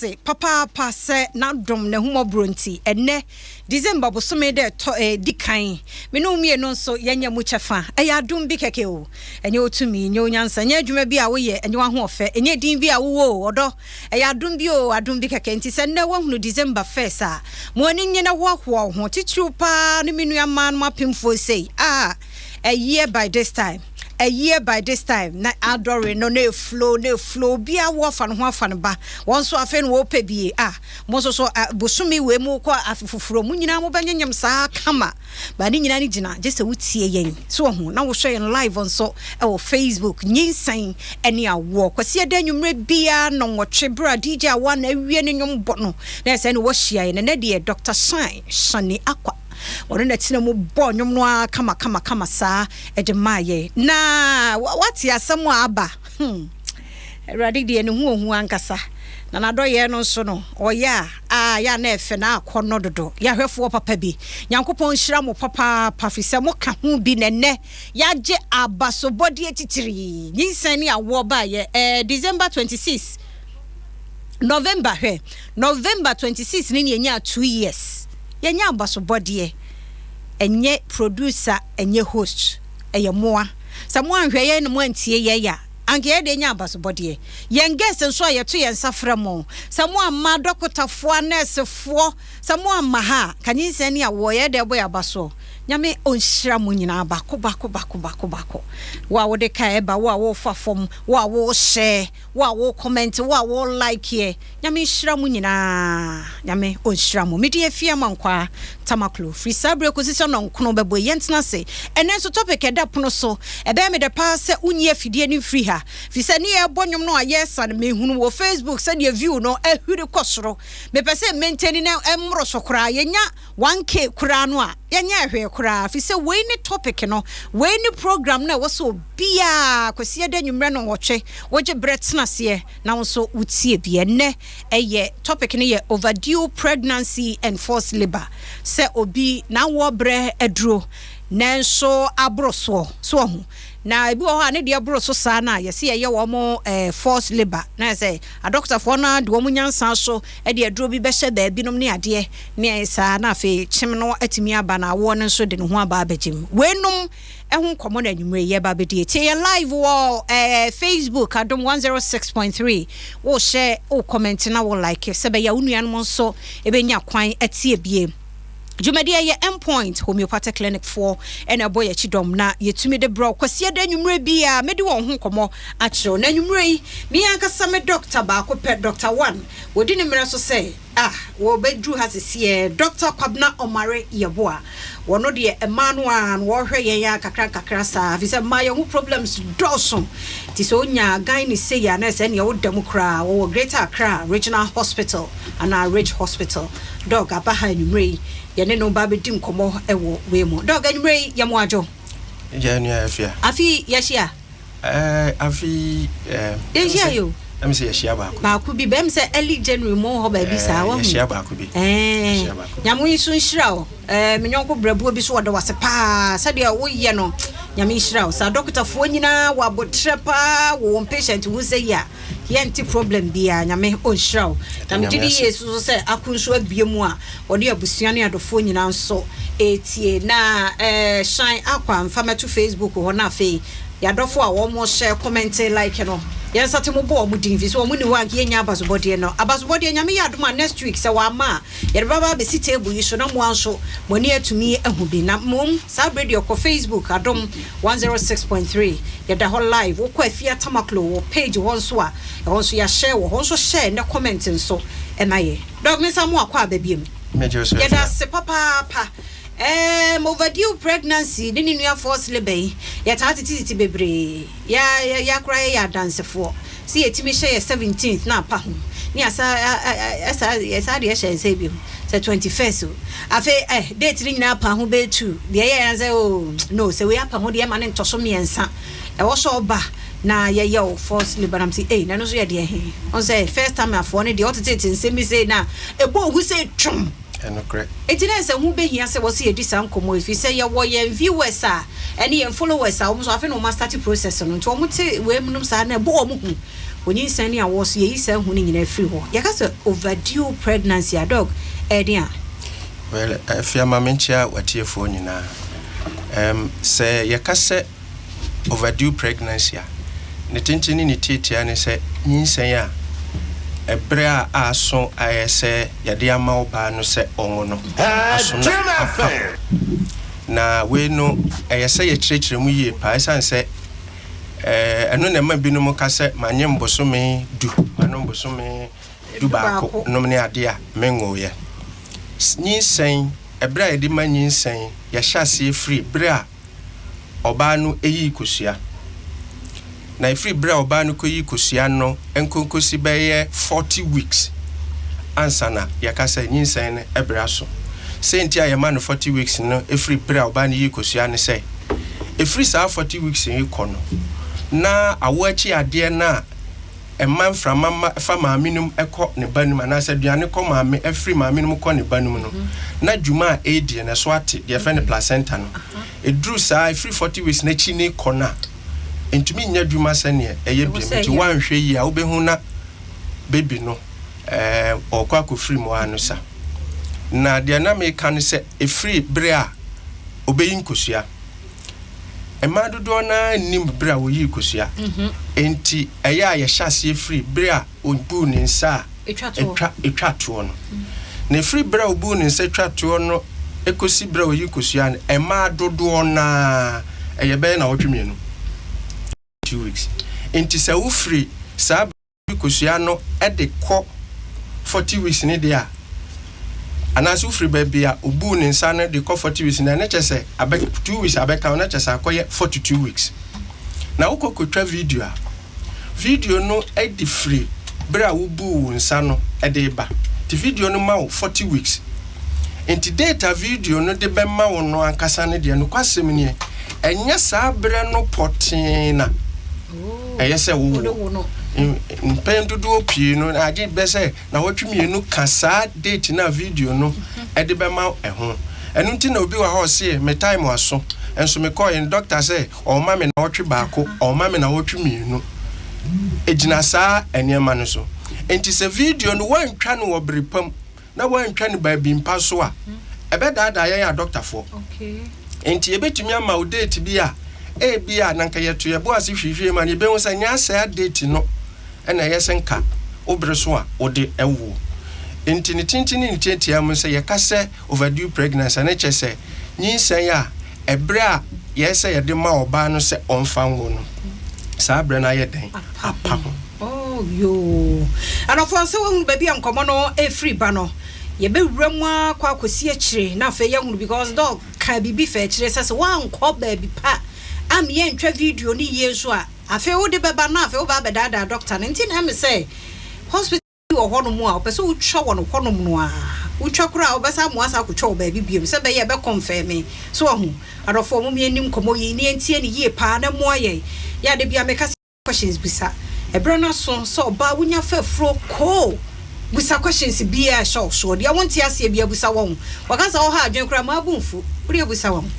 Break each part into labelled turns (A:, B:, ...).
A: ase papa se na dom ne humo bronti ene December bosome de to dikan me no mie no so yenya mu chefa eya dom bi keke o enye otumi nye onyansa nye adwuma bi a wo ye enye wa ho ofe enye din bi a wo odo eya dom bi o adom bi keke nti se ne wahunu December 1st a mo ani nye na ho ho titru pa ne menu aman mapemfo sei a year by this time na adore no flow bia wo fa no ho afa no ba won so afa no wo pa bie mo so bosumi we mu kwa afufuro mu nyina mo banyanyam saa kama ba ni nyina ni gina just a wutie yen so ho na wo share live on so e wo Facebook Nyinsen Ne Awo kwasi eda nwumre bia no nwotwe bra DJ awa na awie ne nwom bo no na se ne wo hia yen na de Dr. Shani Akwa Wano na tina mo bo nyom no kama saa ede maye na what ya samu aba Erade de ne hu ankasa na nado ye no so no oya ya na efe na akono dodo ya hwefo papa bi Nyankopon hira mo papa pafise mo ka hu bi nene ya je abasobodi etitiri Nyinsen Ne Awo ba ye December 26 November 26 ni nya 2 years yenya abasobode enye producer enye host eye moa samo anhwe ye no antie ye ya anke ye de nya abasobode yen guest nso ayeto yen safra mo samo amma dokotafo nurse-fo samo amma ha Nyinsen Ne Awo ye de boy abaso nyame onhira mo nyina bako wa wo de ka eba wo fa fom wo share wo comment wo like ye nyame hira mo nyina nyame onhira mo mede afia mankwa tamaklo free sabre position no nkono bebo yentena se enen so topic eda pono so ebe me de pa se unyi afidie ni free ha fi se ne ye bonyom no ayesa na mehunu wo Facebook se de view no ehuri kosoro me pese maintain na emro so kra yenya 1k kra no a yenya hwe kra fi se we ni topic no we ni program na wo so bia kwesi eda nwumre no wotwe woje bretna se na wo so utie bia ne eye topic ne ye overdue pregnancy and forced labor se obi na wo bre edro nanso abroso so ho na ebi wo ha ne de abroso saa na yesi ye wo mo forced labor na say a doctor for na de wo nyansa so e de edro bi be hye ba binom ne ade ne saa na fe chim no atimi aba na wo ne so de ne ho aba abegim wenum ehun komo na nwumre ye ba be de tie live wo Facebook adom 106.3 wo share wo comment na wo like se be ya unuanom so e be nya kwan atie bie Jumadi ye endpoint homeopathic clinic for and a boy chidom na yetumi de bro kwasi da nwumre bia mede won ho komo a kiro na nwumre mi ankasa me doctor ba ko pe Dr. 1 wodi ne mra so say wo bedru has see Dr. Kwabna Omare Yeboa wono de Emmanuel wo hwe yen ya kakra sa fi say my hu problems dosun ti so nya gan ni say ya na say ne wo demokra wo Greater Accra Regional Hospital and our Ridge Hospital dog abaha nwumre yene no ba bedim komo ewo we mo dog anwumre yamo ajo
B: ya nu afia
A: afi yashia
B: afi
A: yashia yo
B: am say yashia ba
A: ku bi bem say early January mo ho ba bi sa wa
B: yashia ba ku bi
A: nyamo isu nhira o menyonko brabuo bi so wodo wase pa sade wo ye no nyame nhira o sa doctor fo nyina wa botre pa wo patient wo say ya yenti problem bia nyame onhira o na medidi yesu so say akunso abiemu a wode abusuane adofo nyina nso etie na shine akwa mfama to Facebook ho na fe yadofo a wo mo share comment like no yensa temo bo mu din fi so mu ni wa nke nya abasobode no abasobode nyame yadoma next week se wa ma ye baba be si table yi so na mo anso mo ni atumi ahubi na mom sa radio ko Facebook adom 106.3 ye da ho live wo ko afia tamaklo wo page won so ya share wo so share na comment nso e na ye dog me sa mo akwa ababiem ye da se papa overdue pregnancy ni nua force labor ya tatiti bebre ya cry ya dance for see etimi share 17th na pa ho ni asa de share say bi say 21st afa date ni na pa ho be 2 de ya say oh no say we apa ho de ma ne ntoso miensa e wo so ba na ye force labor am say na no so ye de he on say first time afo ne de otete nsemi say na ebo hu say twum
B: correct.
A: It is a who be here say was here this ankomo if you say your viewers and followers are almost often no start process on to we munum sa na bo omu Nyinsen Ne Awo so ye say hu ni nyina free ho yaka say overdue pregnancy a dog dia
B: well afia mamenchia watiefo nyina say yaka say overdue pregnancy a ne tintini ni titia ne say nyinsen a ebra aso ayese yade ama oba no say onwo no aso na we no ayese ye kirekire mu yie pa esan say eno na ma binom ka say manye mbosome du mano mbosome du ba ko no ne ade a menwo ye nyinsen ebra yede ma nyinsen ya hyase free bra oba no eyi kosua na free bra oba no koyi kosua no enkonkosi beye 40 weeks ansana yakasa nyinsen ne ebra so senti ayema no 40 weeks no free bra oba no yi kosua ne say free sa 40 weeks yi kono na awachi ade na emman from fama minimum ekọ ne banum anasa duane kọ maame free maame minimum kọ ne banum no na djuma edi na so ate de fe ne placenta no edru sa free 40 weeks na chi ne kona entumi nya djuma sene eye bi ti wan hwe yi a obehu na baby no okwa akofiri mo anu sa na de na me kan se free brea obeyin kosua ema dodo na nim brea wo yi kosua enti eya ya hyase free brea obu ne nsa etwa to no na free brea obu ne nsa etwa to no ekosi brea wo yi kosua no ema dodo na eye be na wotwemienu 2 weeks enti sa wo free sa kosua no de kọ 40 weeks ni dia anaso free baby a obu ne nsa no de kọ 40 weeks na chese abek 2 weeks abeka na chese akoye 42 weeks na ukokotwa video no di free bra wo bu nsa no de ba ti video no ma 40 weeks enti data video no de be ma wo no ankasa ne de no kwasem ne enya sa bra no potina eyese wo pen dodo pie no age be say na wotwemienu kasa date na video no de be ma eho enu nti na obi wa ho se me time aso enso me call in doctor say o ma me na wotwe baako o ma me na wotwemienu ejina sa eniema no so enti se video no wantwa no obrepam na wantwa ne ba bi mpa so a ebe daada ya doctor for okay enti ebetumi ama o date bi a bia nanka yeto ye bo ase hwehwe ma ne be ho sa nya sa date no ena yesenka obreso a ode ewo enti ne tintini ne tiatia mu se ye kase overdue pregnancy na chese nyinsan ya ebra yese ye de ma oba no se onfa ngo no sa bra na ye den apa
A: oh yo anofo se wo baby ankomo no free ba no ye be wuramu akwa akosi akire na afa ye hunu because dog ka bibi fa akire se wan ko baby pa am ye ntwa video ni yeso a afa wo de beba na afa wo ba bedada doctor nti na me say hospital wo hono mu a opese wo twa wo no hono mu a wo twa kura obesa mu asa ko twa wo baby biem se be ye be confirm so hu adofo mu me nim komo yi ni entie ni ye pa na mu aye ya de bia me ka questions bisa ebro na so ba wunya fafro ko busa questions bia so dia wonti ase bia busa won wakasa wo ha adwen kura ma abunfu uri busa won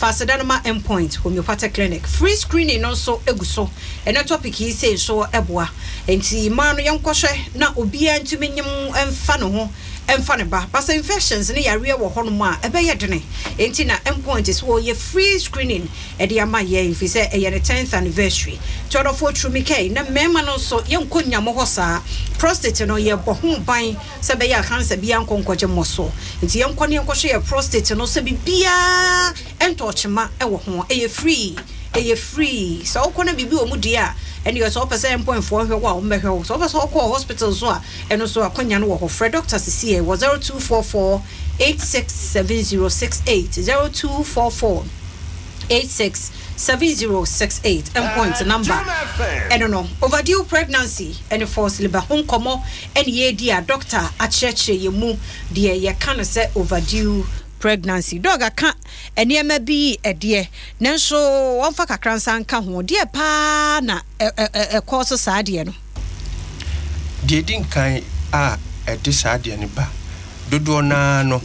A: Fasadanoma endpoint homeopathic clinic free screening also eguso eno topic yi say so eboa enti ma no yenkwohwe na obia ntumi nyim emfa no ho emfa ne ba basa infections ne yare wo hono mu a ebe ye dene enti na endpoint is wo ye free screening e de ama ye if say e ye 10th anniversary todo for trumike na mema no so yenkonya mo ho saa prostate no ye bo ho ban se be ya cancer bia nkonkoje mo so enti yenkone yenkohwe ye prostate no se bibia entochema e wo ho e ye free so okona bibi o mu dia and you so percent point for hwe wa o mehwe so so call hospital so a eno so akonya no wo Fred Dr. CC was 0244 867068 0244 867068 endpoint number and no overdue pregnancy and force liba hon komo and ye dia doctor acheche ye mu de ye kan say overdue pregnancy dog aka eniema bi ede nanso wonfa kakransa nka ho de pa na course saade no
B: de din kan a ede saade ne ba dodo na no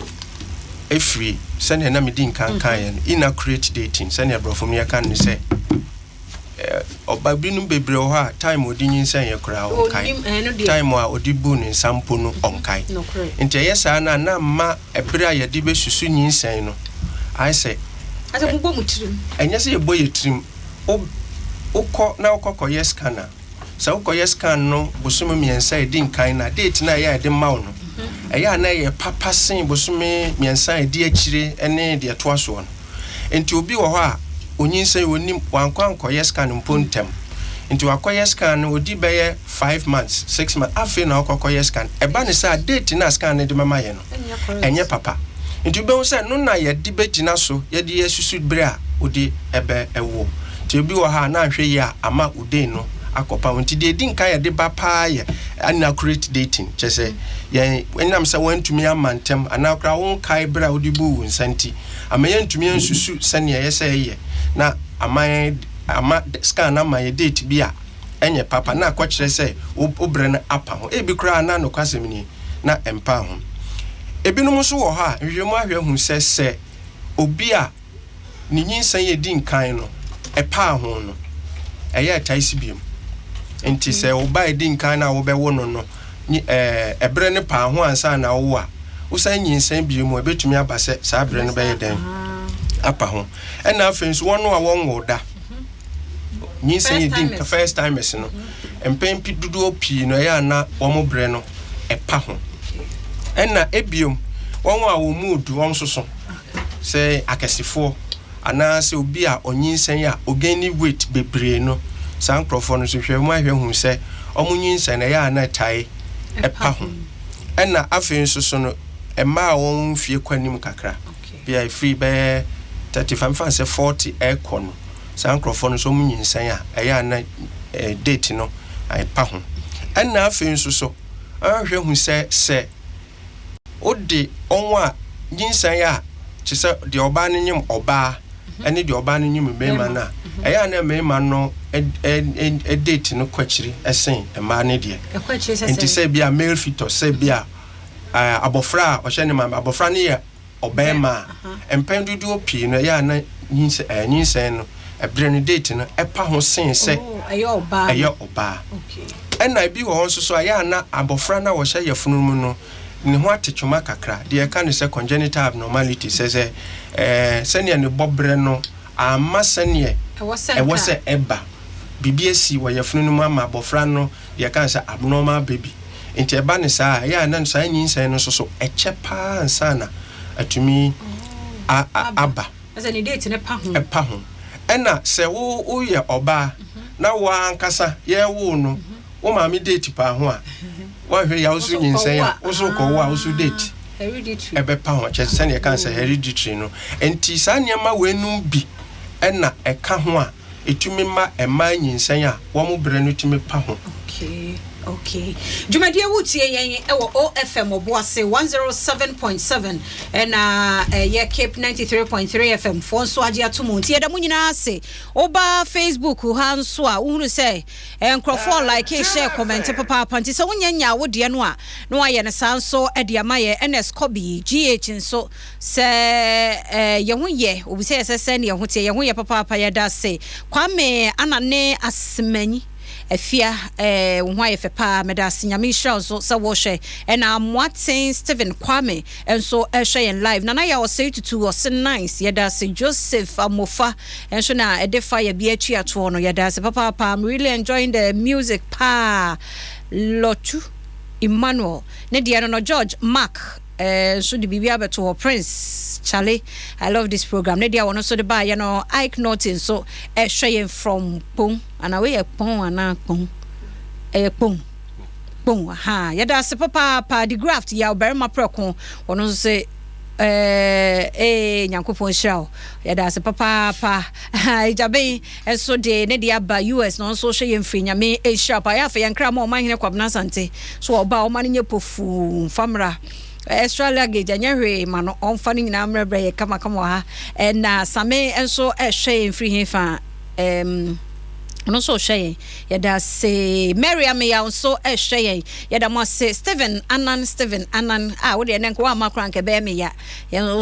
B: efri sene na medin kan kan inaccurate dating sene abrofo me kan ne say oba binum bebre ho a time odi nyinsan ye kura onkai time a odi bu ne sampo no onkai nti yesa na ma ebre a ye de besusu nyinsan no I say
A: asa mo mutirim
B: enya se ye boye trim ukọ na ukọ yes kana sa ukọ yes kan no bosume miensa edi nkan na date na ya de mawo no eya na ye papa sen bosume miensa edi akire ene de to aso no enti obi wo ho a onyinsa wonim wankwankọ yes kan mpontem enti wakọ yes kan no odi beye 5 months 6 months afi na ukọ yes kan eba ne sa date na scan ne de mama ye no enye papa enti be wo se no na ye de begina so ye de yesusu bre a odi ebe ewo ti obi wo ha na ahwe ye ama ude no akopa wonti de din kan ye de ba pa ye inaccurate dating chese ye enam se wantumi amantem anakra won kai bra odi bu nsanti ama ye ntumi ansusu sane ye se ye na ama scan na ma ye date bi a enye papa na akọkire se obre na apa ho ebi kra na no kwasem ni na empa ho ebinom so wo ha nhwemu ahwe hu se obi a ni nyinsan ye din kan no epa ho no eye taisi biem enti se oba din kan na wo be wo no ni ebre ne pa ho ansa na wo a wo san nyinsan biem o betumi aba se sa ebre no be ye den apa ho ena afenso wono a won woda nyinsan ye din first time ese no empempi dudu opi no ya na wo mo bre no epa ho ena ebiom won a wo mudu won soso se akesifo ana se obi a onyinsan ya ogani weight bebre no san crofo no so hwemu ahwe hu se omunyinsan na ya na tai epa ho ena afen soso no ema won fie kwanim kakra bia free be 35 say 40 ekono san crofo no so munyinsan ya ya na date no epa ho ena afen soso ahwe hu se odi onwa nyinsan ya chise de oba ne nyim oba ene de oba ne nyim mema na eya na mema no date no kwachiri esen ema ne de enti se bia male fetus se bia abofra o hye ne ma abofra ne ye obema empendudu opi no ya na nyinsan no ebre no date no epa ho sen se eya oba ena bi wo nso so ya na abofra na wo hye yefunu mu no ni ho atechuma kakra de ka ne se congenital abnormality se sene ne bobre no ama sene ewo se eba bibiesi wo yefunu mu ama abofra no de ka se abnormal baby enti eba ne sa ya na so anyinsan no so echepa ansana atumi aba
A: asa ni date ne
B: pa ho ena se wo ye oba na wo ankasa ye wo no wo ma mi date pa ho a wa hwe ya usu nyinsan ya usu ko wa usu date
A: hereditary
B: ebe pa ho che sane kan se hereditary no enti sane ma wenum bi ena eka ho a etumi ma ema nyinsan a wo mo bre no tumi pa ho
A: okay Jumadi wutie yen ewo OFM oboase 107.7 and ye Cape 93.3 FM fonso age atomo tie da munyina ase oba Facebook ha nso a uhuru se enkrofo like share comment papa panti se wonyanya wode no a no aye ne sanso e de amaye NS Kobi GH nso se ye ho ye obi se se ne ye ho tie ye ho ye papa ye da se kwame anane asmanyi efia wo aye fepa medasi nyame hira so se wo hwe na Moaten Steven Kwame enso hwe en live nana ya o say tutu o se nice ye da se Joseph Amofa enso na edefa ya bi atwi ato no ye da se papa I'm really enjoying the music pa Lotu Emmanuel ne dia no George Mark so the bibia beto Prince Charlie I love this program ne dia wono so the ba you know Ike Norton so hwe from Pong and away pon ana pon pon ha ya da se papa the graft ya oberma preko wono so nyankopon hira ya da se papa ijabe enso de ne dia ba US no so hwe yemfri nyame hira pa ya fa yankra ma o mahene kwabna sante so oba o mane nyepofu famra extra luggage anyahwe ma no onfa ni nyina mrebre ye kama ha na same enso hwe yemfri hefa no so hwe yada se Miriam ya so hwe yada mo se Steven Anan wo de nenko wa makran ke be me ya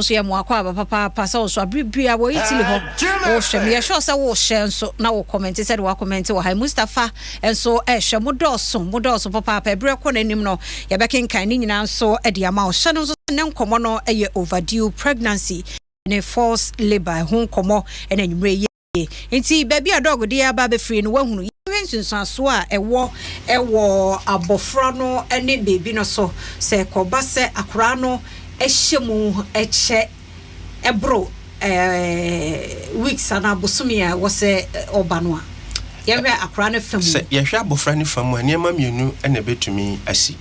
A: so ye mo akwa papa so abribia wo itili ho wo hwe me sure say wo hwe so na wo comment said wo comment wo hai Mustafa enso hwe modoso papa ebre ko nanim no ye be kenkan ni nyina so e de ama wo hwe no so nenkomo no eye overdue pregnancy ne forced labor ho komo ena nyumre Inti baby a dog dey aba be free no wahunu yensunso a ewo abofra no ene baby no so se koba se akora no ehyemu eche ebro weeks ana bosumi a wo se oba no a yehwe akora no famu se
B: yehwe abofra no famu aniema mienu ene betumi asi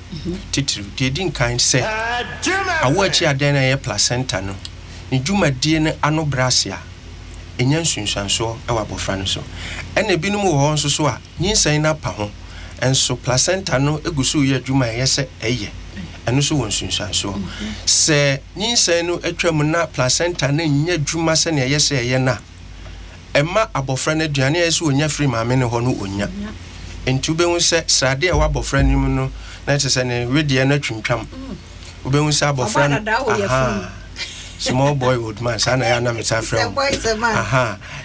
B: titiri de din kan se awo achi adan na ye placenta no ni dwumadie ne ano brasia enyan sunsanso e wa bofra no so ene binum wo ho nso so a nyinsan na pa ho enso placenta no egusu ye adwuma ye se eye eno so won sunsanso se nyinsan no atwam na placenta na nya adwuma se ne ye se eye na emma abofra no aduane ye se onya free maame ne ho no onya enti ube hu se srade e wa bofra ni mu no na tese ne wedie na twintwam ube hu se abofra no small boy old man sana ya na meta from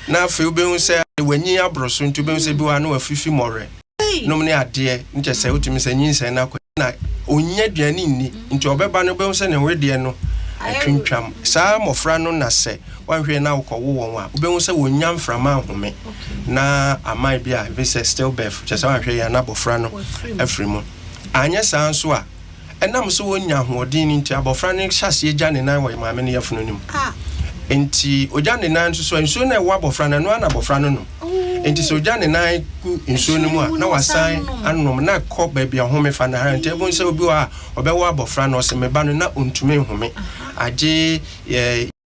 B: na afi ube hu se wanyi abroso nti ube hu se bi wa na afifi more no ne ade nche se utimi se nyinsa na na onya duane ni nti obeba no ube hu se ne wedie no atwintwam saa mofra no na se wanhwe na ukowo won a ube hu se wonya mframa ahome na amai bia be se still birth che se wanhwe ya na bofra no afrimu anya saa nso a enam so wonya hoodin nti abofra ne hyase agya ne nan wo maame ne yafunu nim enti ogya ne nan so nso na wo abofra na no ana abofra no enti so ogya ne nan ku nso no mu a na wasan anom na kɔ ba bia home fa na enti ebon se obi wa obewo abofra no se meba no na ontumi home age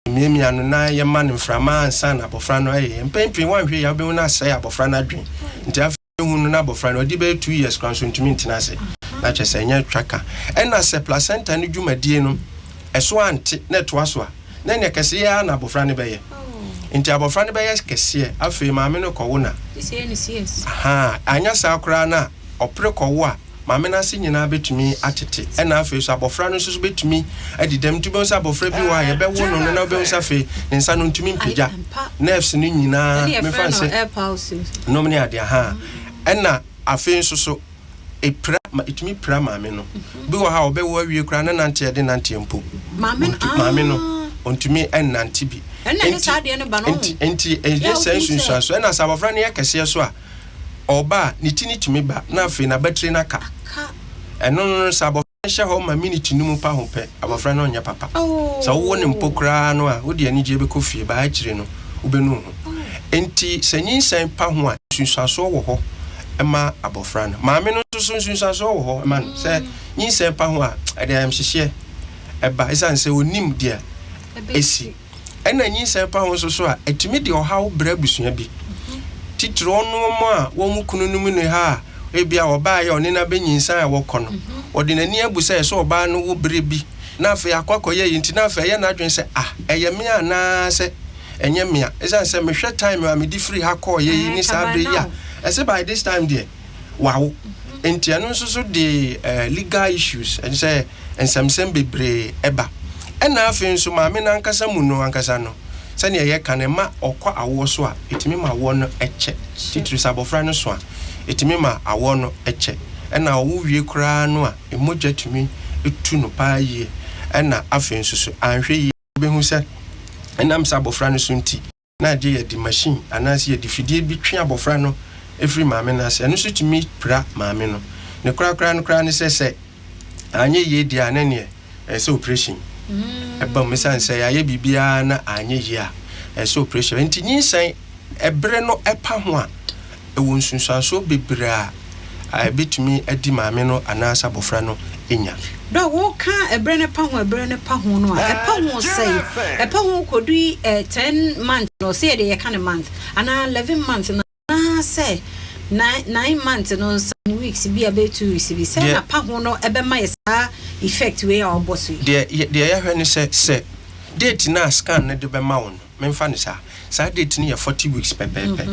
B: miemia no na ye ma ne mframa ansa na abofra no mpempin wanhwe ya obewo na asɛ abofra na adwen nti afi hunu na abofra no odi be 2 years kwan so ntumi ntina se na chese nya twaka ena se placenta ni dwumadie no eso ante na to aso a na ne kese ya na abofra ne beye nti abofra ne beye kese afi maame no kɔwo na anya sa akra na opre kɔwo a maame na se nyina betumi atete ena afi so abofra no so betumi adidam tubo so abofra bi wa ye bewo no na be so afi ne nsa no ntumi mpagya nerves ni nyina me fa se no mni ade ena afi so epra itumi pra maame no bi wo ha obewo awie kra na nante de nante mpo maame no ontumi ennante bi enti sensu na sabofra ne yakese so a oba ni tini tumi ba na afi na battery na ka eno no sabofra hye ho ma minute numu pa ho pe abofra na onya papa so wo ne mpo kra no a wo de ani je be kofie ba akire no ubenu ho enti sanyinsan pa ho a sunsuaso wo ho ema abofra no maame no sunsuaso wo ho ema no se nyinsan pa ho a ade am hyehye eba isan se onim dia esi ena nyinsan pa ho so a etimi de ohaw bra busua bi titiro no mo a wo mu kunu no mu ne ha ebia oba ya one na benyinsan a wo kɔ no ode nani abusa so oba no wo bre bi na afa akwakoye yinti na afa ye na adwen se eye me ana se enye me a isan se me hwɛ time a me di free ha kɔ ye ni sa bre ya ese by this time there wow enti anu so de legal issues and say ensam bebre eba ena afi nso maame na ankasa mu no ankasa no se ne ye kan ma okɔ awo so a etimi ma awo no eche titiri sabofra no so a etimi ma awo no eche ena owo wie kura no a emogya tumi etu no pa yie ena afi nso so anhwe yie behu se enam sabofra no so nti na je ye di machine anase ye di fidie bi twe abofra no every maame na se eno so tumi pra maame no ne kura no se anye ye di anene se operation eba mesa nse ya ye bibia na anye ye a se operation nti nyinsan ebre no epa ho a ewo nsunsuaso bebra a betumi adi maame no anasa abofra no enya
A: do wo ka ebre ne pa ho no a epa ho sei epa ho kodui 10 months no say dey ka ne month ana 11 months na say 9 months no some weeks be about 2 weeks be say na pa ho no ebe ma yesa effect we our boss we
B: de ya hwe ne say date na scan ne de be ma won memfa ne sa date ne ya 40 weeks pepepe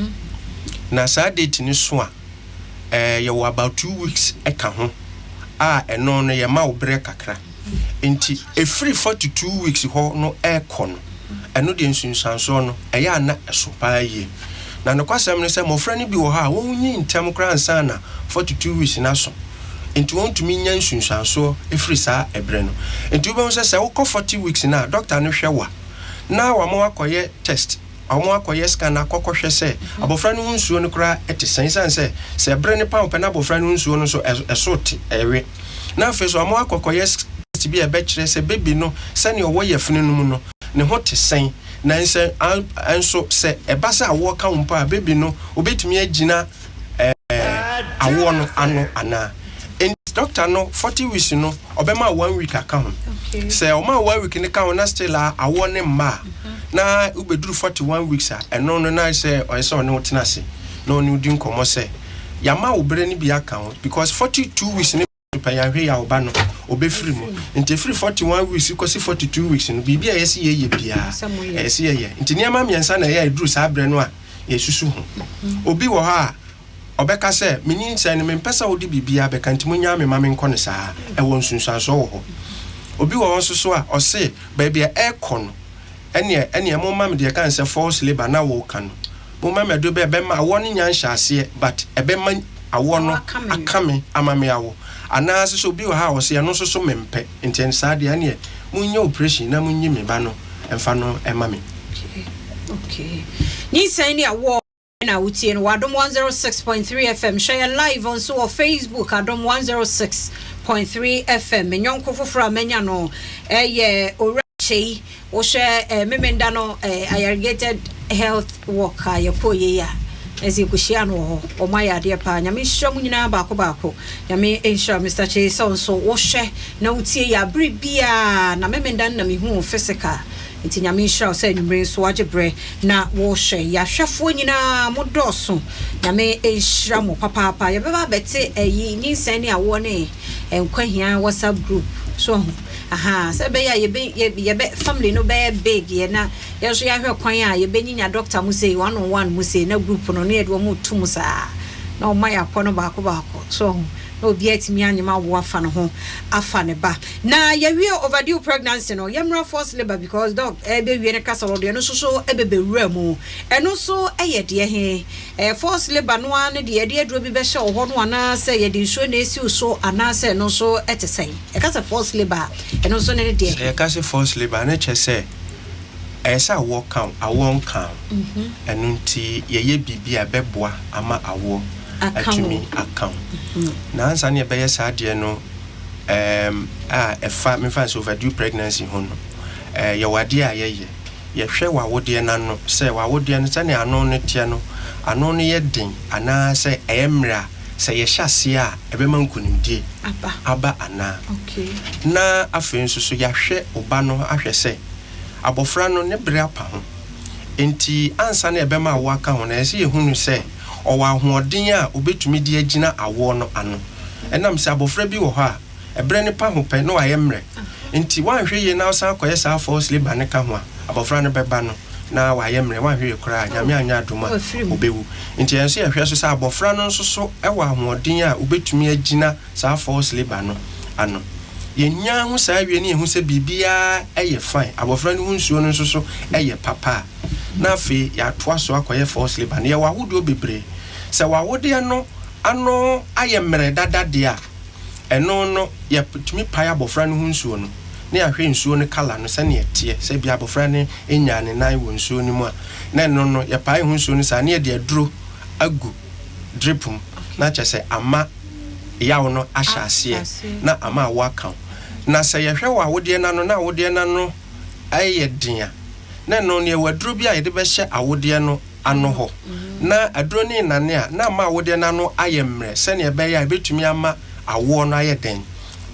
B: na saa date ni so a you about 2 weeks eka ho eno no ye ma obre kakra enti free 42 weeks ho no ekɔ no eno de nsunsanso no eya na eso pa ye na no kwasem ne se mofra ne bi wo ha wo nyi ntem kra ansa na 42 weeks na so enti won tumi nya nsunsanso free saa ebre no enti wo be se wo kɔ 40 weeks na doctor no hwɛ wa na wa mo akɔye test awo akɔye scan akɔkɔhwɛ se abofra no nsuo no kra etisen se ebre ne pa na abofra no nsuo no so ɛso ewe na fe so amo akɔkɔye test bi ɛbɛkyerɛ se baby no se ne ɔwɔ yɛfene no mu no ne ho tesen na nse anso se ɛba se awo ka wo pa baby no obetumi agina awo no ano ana doctor no 40 weeks no obema 1 week account say o ma 1 week ne ka na still awo ne ma na ubeduru 41 weeks eno no na say o say no tena se no ni udi nkomo say ya ma obre ni bi account because 42 weeks ne pa ya hwe ya oba no obefiri mu nti free 41 weeks ikosi 42 weeks no bibia yesi ye bia yesi ye nti niam miensa na ya eduru sa abre no a yesusu ho obi wo ha obeka se Nyinsen ne mempesa wodi bibia beka ntimunya me ma me nkɔ ne saa ɛwɔ nsunsuanso wo ho obi wo won soso a ɔse baby ɛkɔ no ɛne mo ma me de kan se false labor na wo ka no mo ma me do be ma awo ne nya nhyaase but ebe ma awo no akame amame awo ana so obi wo ha ɔse ɛno soso mempe nti saa de ane munya operation na munyi me ba no emfa no ɛma me
A: okay Nyinsen Ne Awo na utie no Adom 106.3 FM share live on so Facebook Adom 106.3 FM menyonko foforo amenya no orache wo share memenda no irrigated health worker yepoye ya ezi kushia no o maya de pa nyame hwɛ mu nyina baako nyame ensure Mr. Chase so wo hwɛ na utie ya bribia na memenda na mehu physical nti nyame hwɛ sɛ nwumre so agebre na wo hwɛ ya hwɛfo nyina modoso nyame enhyira mo papa ye beba bete Nyinsen Ne Awo ne enkwahia WhatsApp group so sɛ be ya ye be family no be big ye na ye so ya hwɛ kwan a ye be nyinya doctor mu say 1-on-1 mu say na group no ne edo mu tum saa na o ma ya kɔ no baako so no be atimi anyima wo afa no ho afa ne ba na ye wie overdue pregnancy no yemra forced labor because dog be wie ne kasoro de no so ebebewura mu eno so eye de he forced labor no an de ye de aduro bi be hye ho no ana se ye de nsuo na esi so ana se no so etesen e kasa forced labor eno so ne de
B: e kasa forced labor na che se esa wo kan awon kan eno nti ye bibia beboa ama awo atumi account na ansa ne be yes ade no efa me fa so overdue pregnancy ho no ye wade a ye hwe wa wode na no se wa wode no se ne ano ne tie no ano ne ye den ana se emra se ye hyase a ebe ma nkunimdie aba ana
A: okay
B: na afen so ya hwe oba no ahwe se abofra no ne bre apa ho enti ansa ne ebe ma wo aka ho na ye se ye hunu se owa ahoden a obetumi di agina awo no ano enam se abofra bi wo ha ebre ne pa ho pe no ayemre nti wanhwe ye na osan koye sa force labor ne ka ho a abofra ne beba no na wayemre wanhwe ye kura nyame anya adoma obewu nti enso ye hwe so sa abofra no nso so ewa ahoden a obetumi agina sa force labor no ano ye nya ho sa awie ne ye hu se bibia eye fine abofra ne hu nsuo no nso so eye papa na fe ya toa so akoye force labor ne ye wahodo bebre se wawode no ano ayemre dada dia eno no ye tumi paya abofra ne hu nsuo no ne ahwe nsuo no kala no se ne etie se bia abofra ne enya ne nan wo nsuo ni mu a na eno no ye paya hu nsuo no sa ne ye de aduro agu dripum na chese ama yawo no ahyase na ama waka na se ye hwe wawode na no na awode na no aye dia na no ne waduro bia ye de be hye awode no ano ho na aduro ne nane a na ma awode na no ayemre se ne be ya betumi ama awo no aye den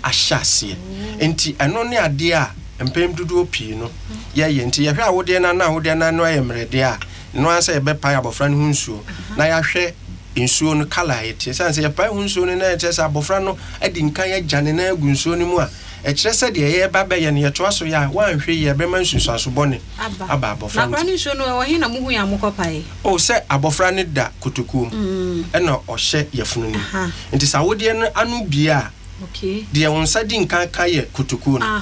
B: ahyase enti eno ne ade a empem dudu opii no ye enti ye hwe awode na na awode na no ayemre de a no ansa ye be pa abofra no hunsuo na ya hwe nsuo no kala etie sanse ye pa hunsuo no na etie sa abofra no adi nkan ya jane na agu nsuo no mu a kyerɛ sɛ deɛ yɛ ba bɛyɛ no yɛtoa so yɛ a wanhwɛ yɛ bɛma nsusuaso bɔne aba abɔfra
A: na kwani so no wɔ he na muhu ya mokɔpae
B: o sɛ abɔfra ne da kotokuo ɛna ɔhyɛ yɛfunu no nti sɛ wodeɛ no ano bie a deɛ wo nsa di nka ka yɛ kotokuo no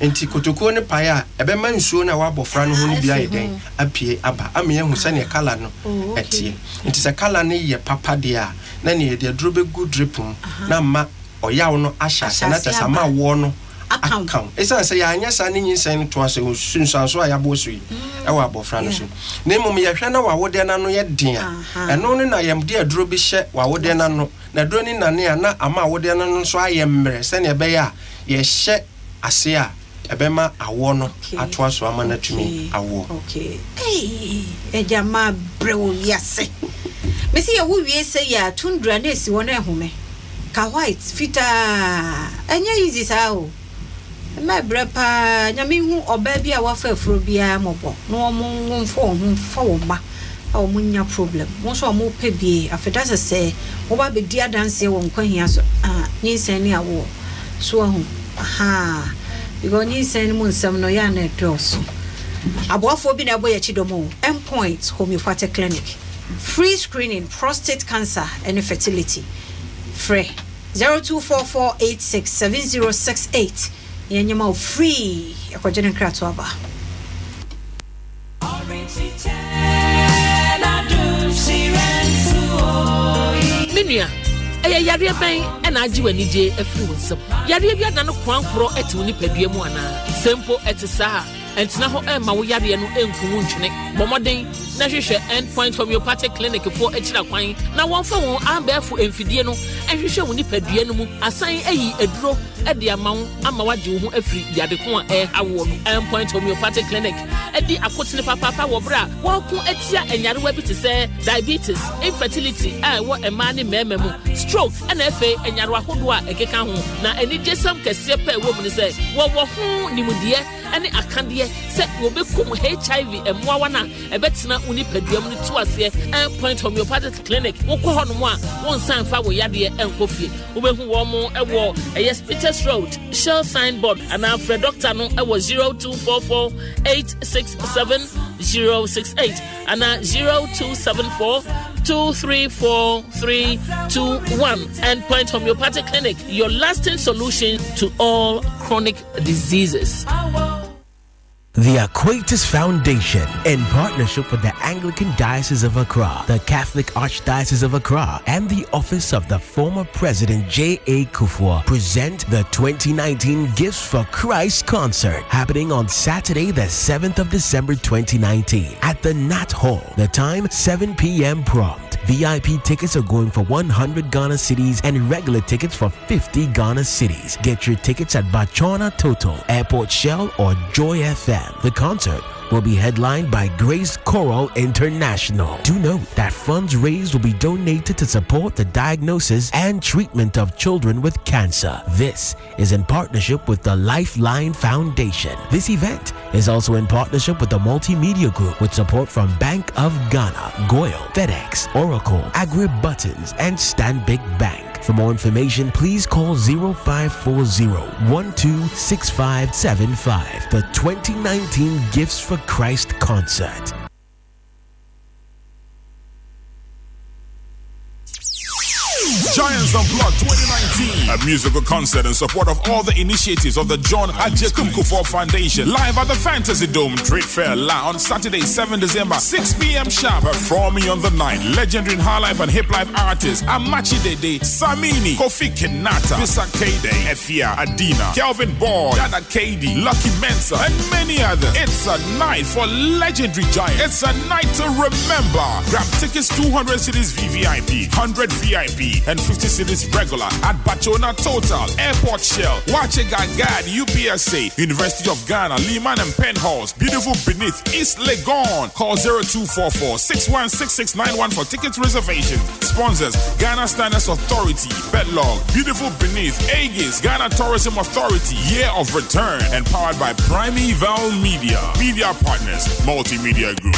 B: nti kotokuo ne pae a ɛbɛma nsuo no a wabɔfra no ho no bia yɛ dɛn apie aba ama yɛhu sɛneɛ kala no ɛteɛ nti sɛ kala no yɛ papa deɛ a na ne yɛde aduro bɛgu dripum na ma ɔyaw no ahyɛ ase na tɛ sɛ ma woɔ no account ɛsiane sɛ yɛanyɛ saa ne nyinsɛn no toa sɛ sunsuanso a yɛabɔ so yi ɛwɔ abɔfra no so na mmom yɛhwɛ na wawodeɛ no ano yɛ den a ɛno no na yɛmde aduro bi hyɛ wawodeɛ no ano na aduro ne nane a na ama awodeɛ no nso ayɛ mmerɛ sɛneɛ ɛbɛyɛ a yɛhyɛ ase a ɛbɛma awoɔ no atoa so ama no atumi awoɔ
A: ɛgya ma brɛ wo wiase mesi yɛ wo wie sɛ yɛ tundra na esi wɔ na ɛhome ka white fita ɛnyɛ easy saa o ma brɛ pa nyame hu oba bi a wafa afuro bia mɔbɔ na wɔn mfo ho fa wo ma a wɔn nya problem wɔn so wɔn pɛ bie afeta sɛ wo ba be dia dance wɔ nkwanhia so Nyinsen Ne Awo so ho because Nyinsen mu nsɛm no ya na ɛdɔso aboafo bi na ɛbɔ yɛ chidomo endpoint homeopathic clinic free screening prostate cancer and fertility free 0244867068 yenyama free akojene krato aba
C: Minua eya yare ben e na agi wani je afiri wonsam yare bia na no kwankoro ete woni padua mu ana sempo ete saa entina ho ma wo yare no enku ntwene bomoden na hwehwe endpoint homeopathic clinic for echira kwan na wonfa won ambefo emfidie no ehwehwe woni padua no mu asan eyi eduro ede amawo ama wagye wo ho afiri yade ko a awo no endpoint homeopathic clinic edi akotene papa wo bra wo ko etia enyarewa bi te se diabetes infertility wo ema ne mema mu stroke na efe enyarewa hodo a ekeka ho na enije sam kese pa wo mu ne se wo ho nimudie ene akande se wo bekum HIV emwa na ebetena uni paduam no to ase endpoint homeopathic clinic wo kɔ hɔ no mu a won san fa wo yade enkofie wo behu wo mo ewo Peters Road Shell signboard and our doctor no ewo 0244867068 and 0274234321 endpoint homeopathic clinic, your lasting solution to all chronic diseases.
D: The Aquatus Foundation, in partnership with the Anglican Diocese of Accra, the Catholic Archdiocese of Accra, and the Office of the former President J.A. Kufuor, present the 2019 Gifts for Christ concert happening on Saturday, the 7th of December 2019 at the Nat Hall. The time, 7 p.m. prompt. VIP tickets are going for 100 Ghana cedis and regular tickets for 50 Ghana cedis. Get your tickets at Bachona Total, Airport Shell, or Joy FM. The concert will be headlined by Grace Choral International. Do note that funds raised will be donated to support the diagnosis and treatment of children with cancer. This is in partnership with the Lifeline Foundation. This event is also in partnership with the Multimedia Group with support from Bank of Ghana, Goyle, FedEx, Oracle, Agri-Buttons, and Stanbic Bank. For more information, please call 0540-126575. The 2019 Gifts for Christ concert.
E: Giants Unplugged 2019, a musical concert in support of all the initiatives of the John Adjekum Kufuor Foundation. Live at the Fantasy Dome Trade Fair on Saturday, 7 December, 6 p.m. sharp. Performing on the night, legendary high life and hip life artists Amachi Dede, Samini, Kofi Kenata, Bisa Kade, Efia, Adina, Kelvin Boy, Dada KD, Lucky Mensa, and many others. It's a night for legendary giants. It's a night to remember. Grab tickets 200 cities VVIP, 100 VIP, and 50 cities regular at Bachona Total, Airport Shell, Wachega Gad, UPSA, University of Ghana, Lehman and Penhalls, Beautiful Beneath, East Legon. Call 0244-616691 for ticket reservations. Sponsors, Ghana Standards Authority, Bedlog, Beautiful Beneath, Aegis, Ghana Tourism Authority, Year of Return, and powered by Primeval Media. Media partners, Multimedia Group.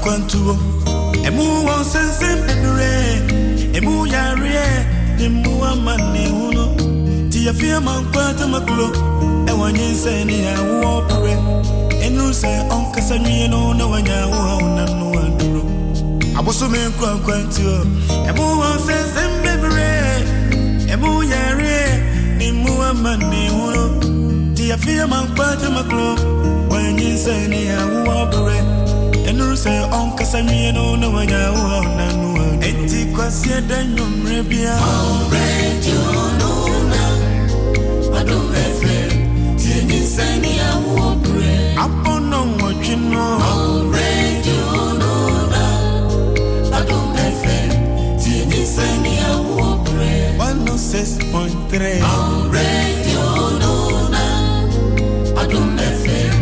F: kwantuo emu won sensem bebere emu yare emu amane hunu ti afia man kwata maklo e Nyinsen Ne Awo pre enu se onkasa nwie no na wanya wo na no aduro aboso me kwantuo emu won sensem bebere emu yare emu amane hunu ti afia man kwata maklo Nyinsen Ne Awo pre enu se onkasa nwie no na wanya wo na no aduro enti kwasia danyo mrebia radio no na adum FM Nyinsen Ne Awo pre apono wachino radio no na adum FM Nyinsen Ne Awo pre 106.3 radio no na adum FM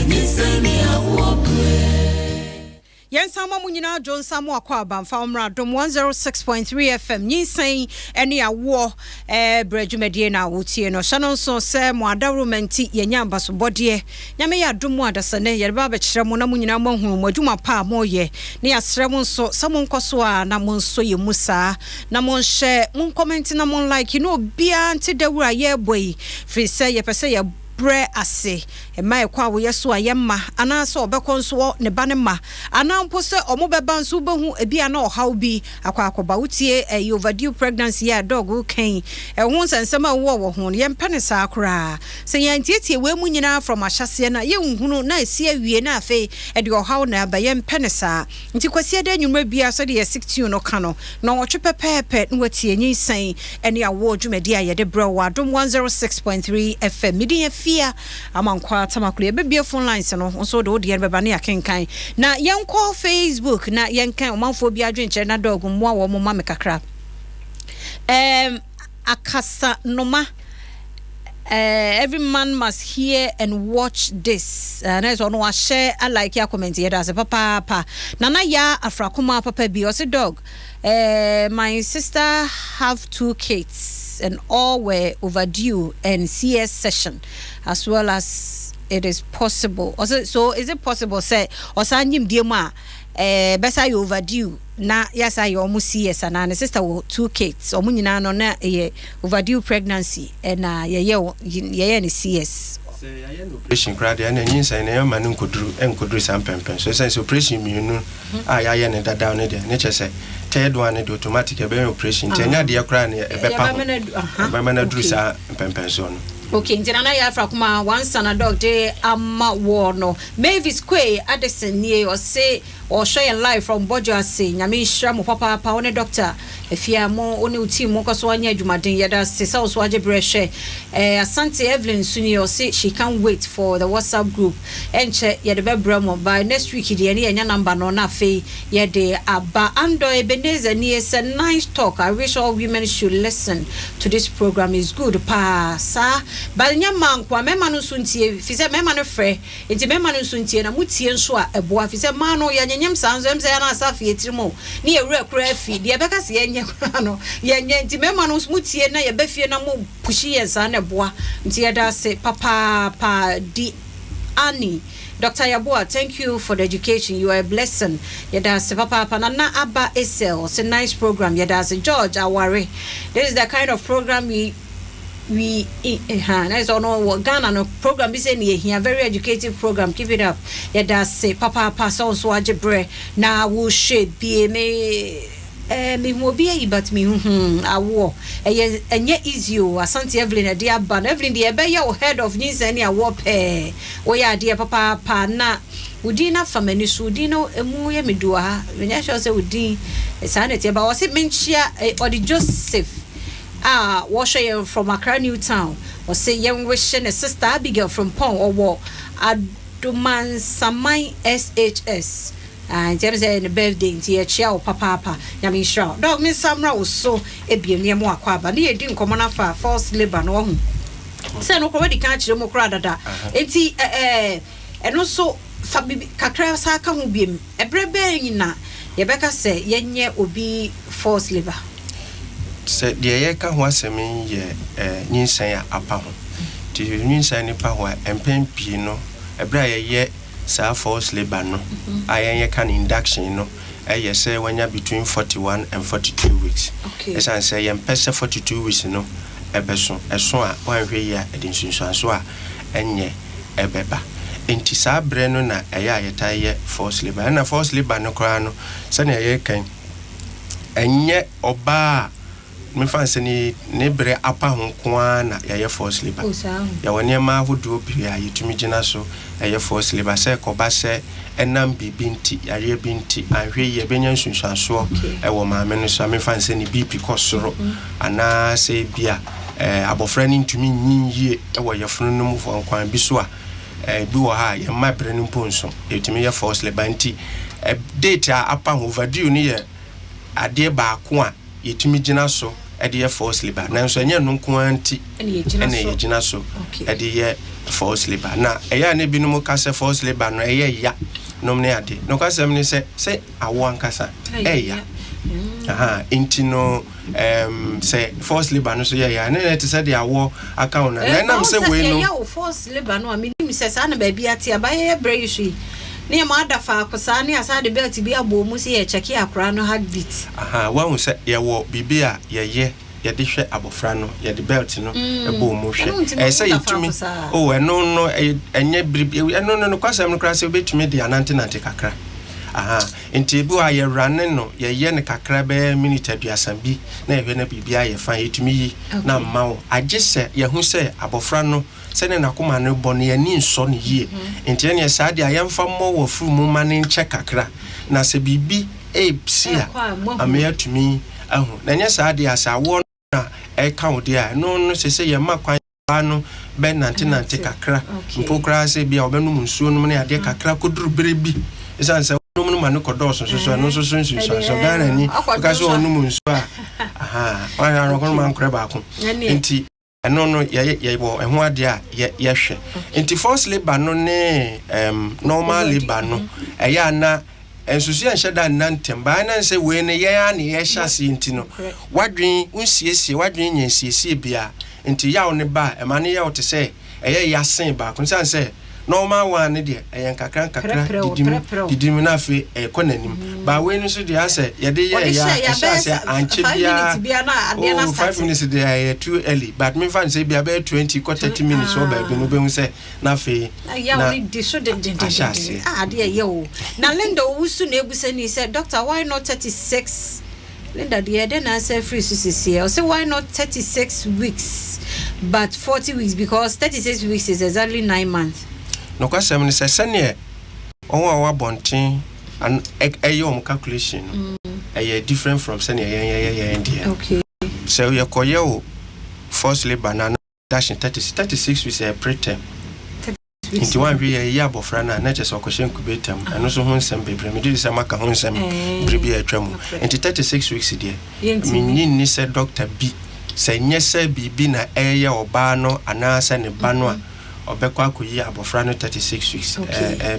F: Nyinsen Ne Awo pre
A: Yensama munyina John Samu akwa abamfa omra dom 106.3 FM Nyinsen Ne Awo brejumedie na wotie no hye no so se mo adawromenti yenya ambasobode nyame ya dom adasane yereba be kyerɛ mo na munyina mo hu mo adwuma pa mo ye ne yasrɛ mo nso sa mo nkoso a na mo nso ye musa na mo nhye mo comment na mo like no bia nti dawura ye boy free say ye pese ye bre ase ema ekwa wo yeso ayemma ana so obekonso ne ba ne ma ana mpo se omobeba nso behu ebia na ohaw bi akwa wotie overdue pregnancy ya dog kan ehun sensema wo ho ye mpene sa akra se yantietie we mu nyina from ahyase na ye nhunu na esi awie na afi de ohaw na ba ye mpene sa nti kwasie da nwumra bia so de ye 16 no ka no na wotwe pepepe na watie Nyinsen Ne Awo dwumadi a ye de bro wa dom 106.3 FM midi fia amankwa tamakule bebie phone lines no nso de odi beba na yakenkan na yenko Facebook na yenkan omanfo bi adwenche na dog mo awo mo ma kakra akasa noma every man must hear and watch this na so no share I like your comment here as a papa nana ya afrakuma papa bi o se dog my sister have 2 kids and all were overdue and CS session as well as it is possible so is it possible say osanyim diema besa you overdue na yes I almost CS and my sister with 2 kids omunyina no na overdue pregnancy and ye CS
B: operation crowd and Nyinsen Ne Awo manu nkoduru sampempen so sense operation miunu ya ne dada ne de ne chese third one the automatic be operation tenya de yakra ne be mana duru sa pempen so no
A: okay ntina ya afra kuma once an dog de amma wo no Mavis Kwe Addison nie o say or show your live from Bojo ase nyame hira mo papa one doctor efia mo one uti mo koso anya adwumaden yeda se sa so age brehwe Asante Evelyn Suni o say she can't wait for the WhatsApp group enche yede be bremo by next week de ne anya number no na fe yede aba ando Ebenezer nie say nice talk. I wish all women should listen to this program. Is good pa sa ba nyama nkwa mema no suntie fi se mema no frɛ enti mema no suntie na mutie nso a eboa fi se ma no ya nyem sanzo em se ya na asafi etirimo ne ewura kura afi de beka se yenye kura no yenye enti mema no mutie na ye befie na mo pushi yensa na eboa enti ya da se papa pa di Annie Dr. Yabua, thank you for the education. You are a blessing. Yada se papa na Abba Esel. It's a nice program. Yada se George Aware. This is the kind of program we nice or no Ghana no program is any here very educative program. Keep it up. Yada se papa so ajebre na wo shape be me mo be but me awo enye easy o Asante Evelyn de aba na Evelyn de be your head of Nyinsen Ne Awo pe wo ya de papa na udi na famani so udi no emu ye medua ha nya sure say udi sanete ba wo se menchia or the Joseph wash you from Accra New Town or say young wish and sister Abigail from Pong or Aduman Samai SHS and there is a birthday in the chia papa yami sure dog Miss Samra was so a be near more quaba near dim common affair false labor no say no already can't you more crowd that enti and also fabi kakra sa ka hu biem ebrebe nyina yebeka say yenye obi false labor
B: se de ye ka ho asemi ye Nyinsen apa ho ti Nyinsen ni pa ho empem pi no ebra ye sa forced labor no ayen can induction no I say when you're between 41 and 42 weeks.
A: Okay.
B: As I say, I'm past 42 weeks, no, a person, a swan, 1 year, a dinsun, so and ye, a beba. Inti sa breno na a tire forced labor, and a forced labor no crano, send a can. And yet, oba, me fancy ni bre apa hon kwana ya forced labor. Ya wanya ma who do ya yitumi gina so a forced labor, say, kobase. Enam bibinti yare binti ahwe ye benya nsunsuaso e wo maame no so me fan se ni BP kosoro ana se bia abofra ni ntumi nyinye e wo yefunu no mu fo kwan bi so a bi wo ha ye mabre ni ponso etimi ye force le banti date a apa overdue ni ye ade ba ko a yetumi gina so e de ye force labor nanso enye no nko anti ene ye gina so e de ye force labor na eya ne binom ka se force labor no eye ya nomne ade no ka sem ni se awo ankasa eya intino say force labor no so ya na te say de awo account na nam say we no
A: ya force labor no ami nim se sa na ba bia te abaye bre yi ne ma da fa akosa ne asa de belt bi abo mu se ye check akra no heartbeat
B: wa hu say ye wo bibia ye de hwe abofra no ye de belt no ebo mu hwe say yetumi eno no enye bribi eno no kwasem no krase obetumi de anante kakra enti bi wa ye run no ye ne kakra be minute aduasan bi na ehwe na bibia ye fa yetumi yi na mawo agese ye hu say abofra no se ne nakoma no bo ne ni nso ne yie enti ne sa de ayemfa mo wo furu mu ma ne nche kakra na se bibi sia ameyatumi ahu na nya sa de asa wo na e count dia no se ye makwan no be nante kakra mpokra se bia obenu munsuo no ne ade kakra koduru berebi isan se no manu kodos so no so gana ni ka so onu munsuo wa na ro kono man kra ba ko enti no ye bo eho ade a ye hwe enti forced labor no ne normal labor no eya na ensusu anhyeda nantem ba na nse we ne ye ya ne ye hyase enti no wadwen unsiesie wadwen nyansiesie bia enti yawo ne ba emane yawo te se eye yasen ba kun san se normal one ne de eye kakra didim na afi ekonanim ba we no so de ase ye de ye ya hyase anche bia 5 minutes de too early but me fan say bia be 20 or 30 minutes or ba bi no be hu se na afi
A: ya we de so de de ye o na Linda wusu na ebusa ni say doctor why not 36 Linda the then answer free CCC I say why not 36 weeks but 40 weeks because 36 weeks is exactly 9 months
B: no kwasem ni se sene onwa wa bonten and ayo calculation different from sene India
A: okay
B: so you koye forced labor na dash 36 weeks a preterm into one we abofra na just okoshen kubetam and so honsem bebre me did say maka honsem bribi atwam into 36 weeks there me ni say doctor B say nyese bibi na eye oba no anasa ne ba no a obekwa akoyi abofra no 36 weeks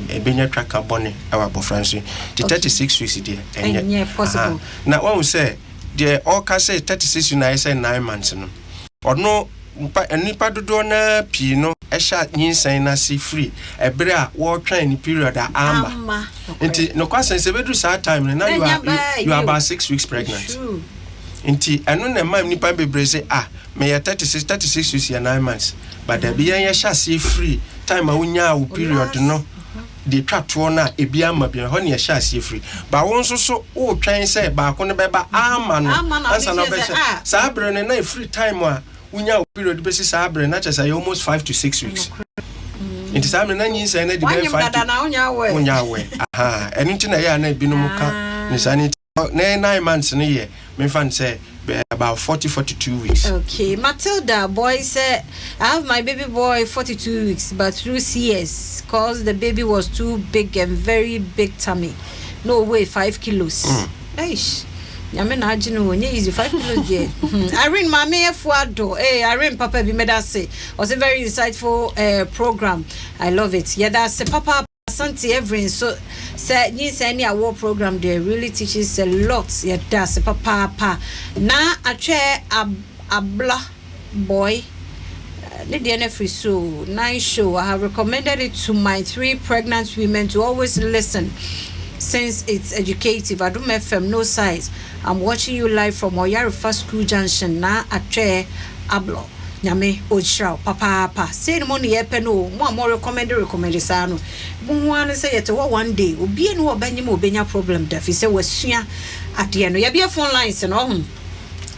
B: ebenya tracker bone awa abofra so the 36 weeks there enye
A: possible
B: na one say the all can say 36 na say 9 months no ono nipa dodo na pi no ehya nyinsen na si free ebre a wo twan ni period a amba nti no kwasen se bedu sa time na you are about 6 weeks pregnant nti eno na mam nipa bebre say me 36 weeks ya 9 months but the be ya hya si free time a wonya wo period no de twato na ebi ama bi ho ne hya si free ba won so wo twan say ba ko ne beba ama no ansa na be sa abre ne na free time a unya period be si abre na chesa almost 5 to 6 weeks inti sa na nyinsa na de be 5
A: na
B: unya we eni nti na ya na binom ka ni sa ni 9 months ne ye me fan say about 42 weeks.
A: Okay, Matilda boy said I have my baby boy 42 weeks but through CS cause the baby was too big and very big tummy. No way 5 kilos. Eish. Nyame na agino wonye easy 5 kilos there. Irene mama efuado. Irene papa bi meda say was a very insightful program. I love it. Yeah, that's papa Asante Everin so say Nyinsen Ne Awo program there really teaches a lot. Yeah, that's papa na atwe abla boy free so nice show. I have recommended it to my 3 pregnant women to always listen since it's educative. I do FM no size. I'm watching you live from Oyarifa School Junction na atwe ablo. Nyame ochra papa say no money epe no mo recommend sa no. Bu wan say yet one day obi enu obanyim obenya problem da fi say wasua ade no. Ya be phone lines no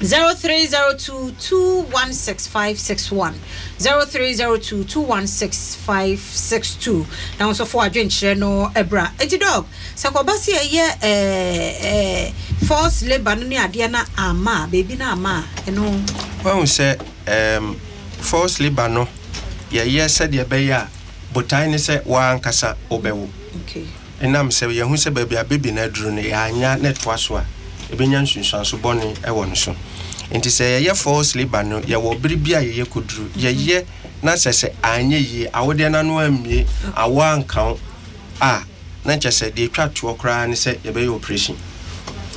A: 0302216561 0302216562 now so for adwenkyere no ebra eti dog sakobasi eye force labor no ni ade na ama baby na ama eno
B: when we say force labor no ye said ye be ya botai ni say wa ankasa obewo
A: okay
B: enam say ye hu say baby na duru ne ya anya netwa so a ebenya nsunsan so bone ewo no so enti say ye force labor no ye wo biribia ye koduru ye na sese anye yi awode na no amie awa ankan a na chese de twa to okra ne say ye be operation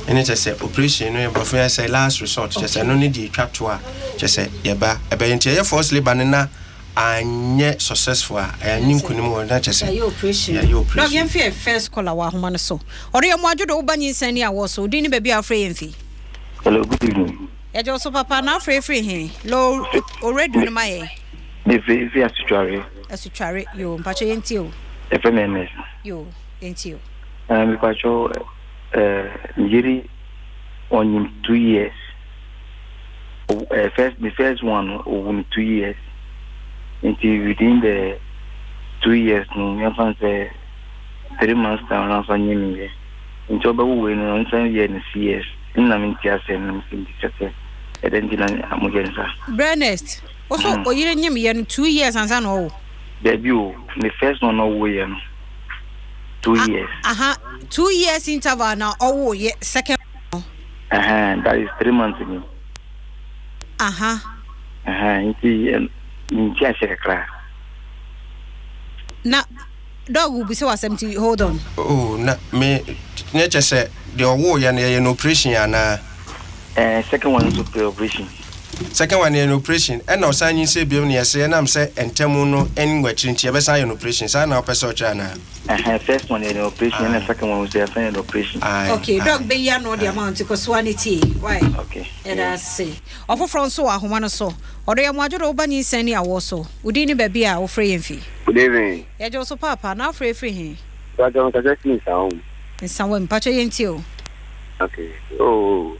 B: ene chese operation no ye bofo say last resort chese no ne de twa to a chese ye ba ebe enti ye force labor na anye successful anye nkunim wo na chese
A: ye operation dog yen fi first call wa homa no so ore ye mo adwodo wo Nyinsen Ne Awo so di ni baby afre yen fi.
G: Hello, good evening.
A: Ya jo so papa na free he lo already no maye
G: Me fi asutware
A: yo mpacho yenti o
G: FMNS
A: yo yenti o
G: me pacho njiri on 2 years the first one on 2 years until within the 2 years no me fan say 3 months down na so nyemi nti obawo we no nsan ye ne CS na me ntia se no me Edendina amugenza.
A: Brandest. Also, oyire nyem ye 2 years ansa no.
G: Debut, the first one no we 2 years.
A: 2 years interval now oh ye second.
G: That is 3 months ago. Inti ashekra.
A: Na dog will be so assemty hold on.
B: Oh, na me nature say the owo ye no operation ana.
G: Second one is operation.
B: Second one in operation. And now signing say be me say na am say entemu no enwa chirinchi e be sign operation. Say na person chana.
G: First one in operation and the second one was the final operation.
A: Okay, dog be ya no the amount because wanity. Why?
G: Okay.
A: And I say. Ofo from so ahoma no so. Odo ya mo adwodo wo Nyinsen Ne Awo so. Udi ni baby a wo free yemfi.
H: Good evening.
A: Ya jo so papa na free he.
H: But don't suggest me sound.
A: Nsan wo mpacho yenti o.
H: Okay. Oh.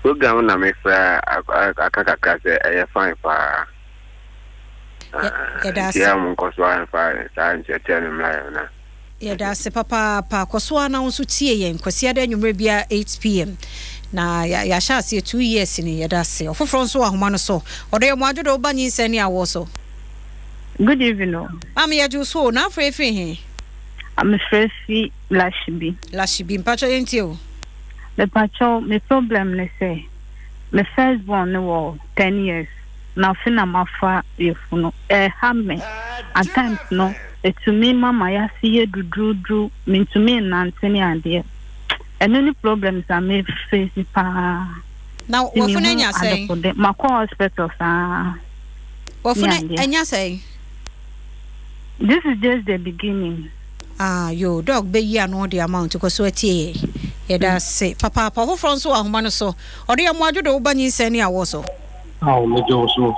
H: Program na me fa akaka say fine pa. Yeah, mon koswa fa sa ntete na.
A: Yeah, that's papa pa koswa na unso tie yen kwasi ada nwumre bia 8 p.m. na ya sha se 2 years ni ya that's ofofro nso ahoma no so odo ye mo adwodo wo Nyinsen Ne Awo so.
I: Good evening.
A: Am ya ju so na free he.
I: I'm free Lashibi
A: mpacho yenti o.
I: The pacho, my problem they say. My first born was 10 years. Now fina mafa yefuno. Hame. At times no. To me mama ya see do mean to me nantini idea. And any problems I may face pa.
A: Now what for nya say?
I: My hospital
A: what for nya say?
I: This is just the beginning.
A: Yo dog be ya no the amount because so tie. Yeah, that's it. Papa, from so ahoma no so. Odo ya mo adwodo wo Nyinsen Ne Awo so.
H: Me jo so.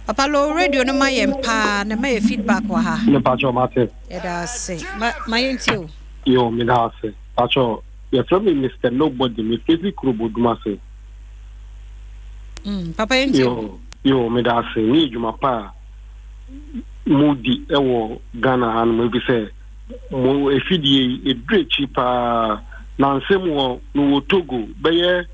A: Papa lo radio no my empa na my feedback wa ha.
H: Me pacho mate.
A: Yeah, that's it. My yenti o.
H: Yo, me da se. Pacho, you from me Mr. Nobody, me physical kroboduma se.
A: Papa yenti o.
H: Yo, me da se. Ni juma pa. Mudi ewo Ghana han mo bi se. Mo efidie edre chipa na nsemo no Togo beye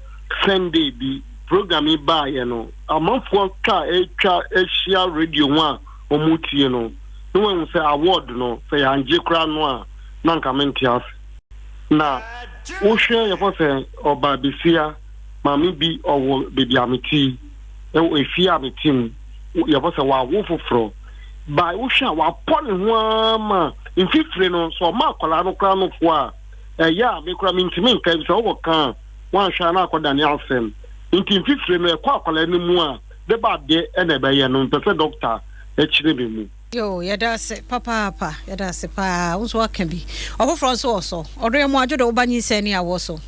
H: Sunday bi programming ba ye no amanfo ka etwa Asia radio one omutie no when say award no say anje kra no a na nka mentias na wo hwe ye for say oba bisia mami bi owo baby amiti e efi amitim ye for say wa wo foforo ba wo hwe wa pon ho ma infifre no so ma kola no kra no fo a ya me kra mintimi nka bi so wo kan wan hwa na akoda ne asem infifre no e kwa kola ni mu a the bad day and a bay and doctor me.
A: Yo, yada papa, yada pa, who's what can be. Over France also, or do you want to Obani Seni also?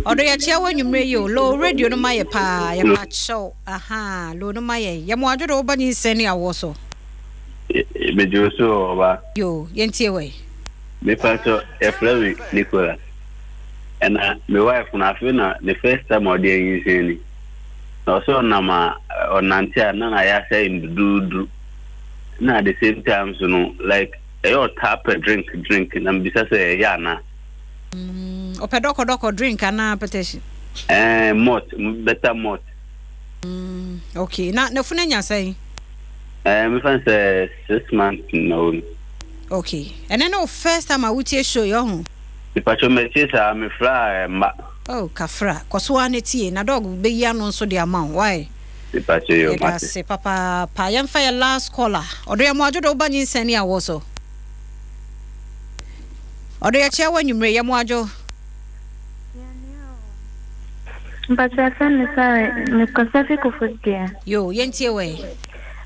A: Or do you chair when you may you low radio no my pa, your match show, aha, low no my, Yamwado Obani Seni also. Yo, yenty away.
J: Me pato a flurry, Nicola. And my wife, when I feel the first time or day is any. Also, Nama or Nantia, none I say in do. Now, at the same time, you know, like a tap a drink, and I'm besides a yana.
A: Or pedoco drink and petition.
J: Better mot.
A: Okay, not no funny, say.
J: Me fancy 6 months, no.
A: Okay, and I know first time I would show you.
J: The patron may say, I'm a fly,
A: oh, Kafra, Coswanity, and a dog be young on so the amount. Why?
J: The patron,
A: I say, Papa, Payam for your last caller, or they are more to Obani Senia also. Or they are chair when you may Yamuajo.
I: But I found the Pacific of Footgear.
A: Yo, yenty away.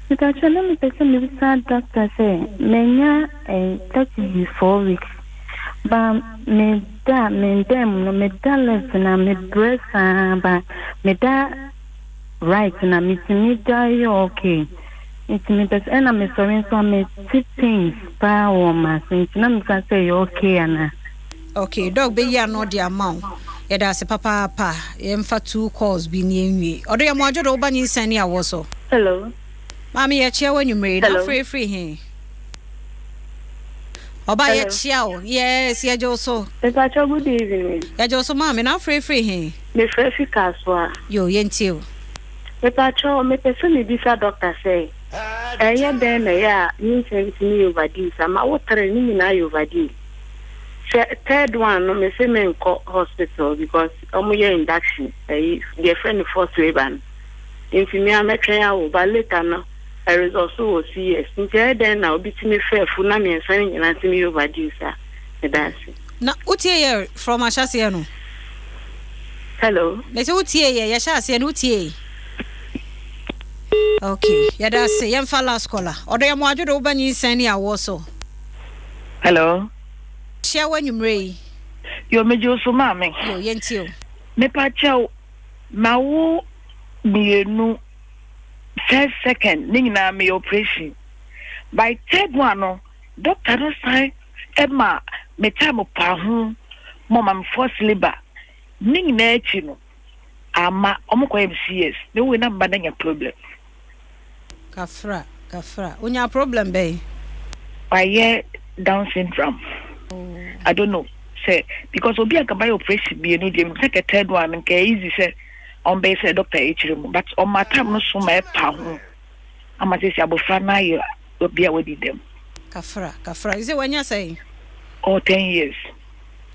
I: But actually, the person doctor say, Menya a 34 weeks. But me them, no me da left na me breast but me da right na me da okay. It's me that and I'm sorry so me things pa woman since na me say okay ana.
A: Okay, dog be ya no the amount. Yeda se papa yemfa 2 calls bi ni enwie. Odo ya mo ajodo oba Nyinsen Ne Awo so.
I: Hello.
A: Mami ye chia when you married, na free here. Oba ye chia o. Yes, ye jo so.
I: Pepacho good evening.
A: Ye jo so mami na free here.
I: Me free kaswa.
A: Yo yenti o.
I: Pepacho me person me bisa doctor say. Ya den ya Nyinsen Ne overdose. Ama wo training na overdose. Third one, no me say me go hospital because omuye induction. Their friend first weban. If me am train ya but later no, I result so CS. Instead then now be me fair fu na me saying na me overdose. That's it.
A: Na utie from Ashase no.
I: Hello.
A: Me say utie ya Ashase no utie. Okay, ya da say yemfa last caller. Odo ya mo ajodo oba Nyinsen Ne Awo so.
K: Hello.
A: Share when you marry.
K: Yo mejo so mame.
A: Yo yenti o.
K: Me pa chao mawo mienu first second ningina me operation. By third one no doctor no sign Emma me time pa ho mama me force labor. Ningina echi no ama omukwa MCS. Me we na mba na problem.
A: Kafra. Unya problem be.
K: Why Down syndrome. I don't know. Say because obi aka buy operation be no dem take a third one nke easy say on be say doctor echirem but on my time no so my pa ho ama say abofra na ye obi a wedi dem.
A: Kafra is it when you say
K: 10 years.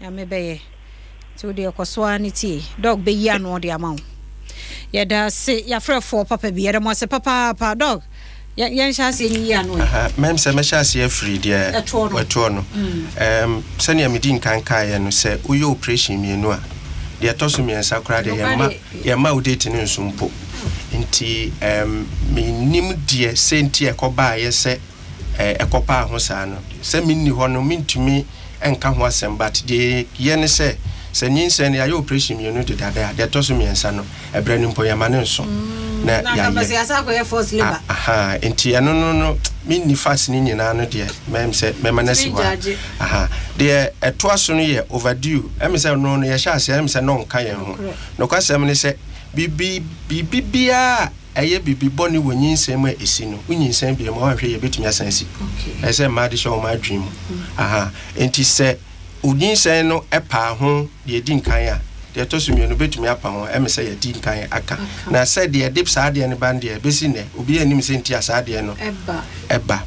A: Ya me be to the kwaswanity dog be ya no the amount. Ya da say ya frɛ for papa bi ya mo say papa dog. Yen shase ni ya no.
B: Mem se me shase afri de weto no. Sani amedin kan kai no se uyo operation mi no a. De atoso mi ensa kra de ye ma udate ne nsumpo. Nti me nim de senti ekoba ye se ekopa ho sa no. Se minni ho no mintumi enka ho asem but de ye ne se Nyinsen ne ayo operation mi no de dada de atoso mi ensa no. Ebra ni mpo ye ma ne nso. Na ya
A: ya asa ko ye force labor
B: enti eno no minni fast ni nyina no de mem se mema na si wa de eto aso no ye overdue em se no ye sha ase em se no nka ye ho no kwasem ne se bibia eye bibi boni wo Nyinsen ma esi no Nyinsen bi ma wa hwe ye betumi asan si e se ma de show ma dream enti se Nyinsen no epa ho de di nkan a de to so mi no betumi apa ho em se ye di nkan aka na se de dip sa de ne band de besi ne obi anim se ntia sa de no eba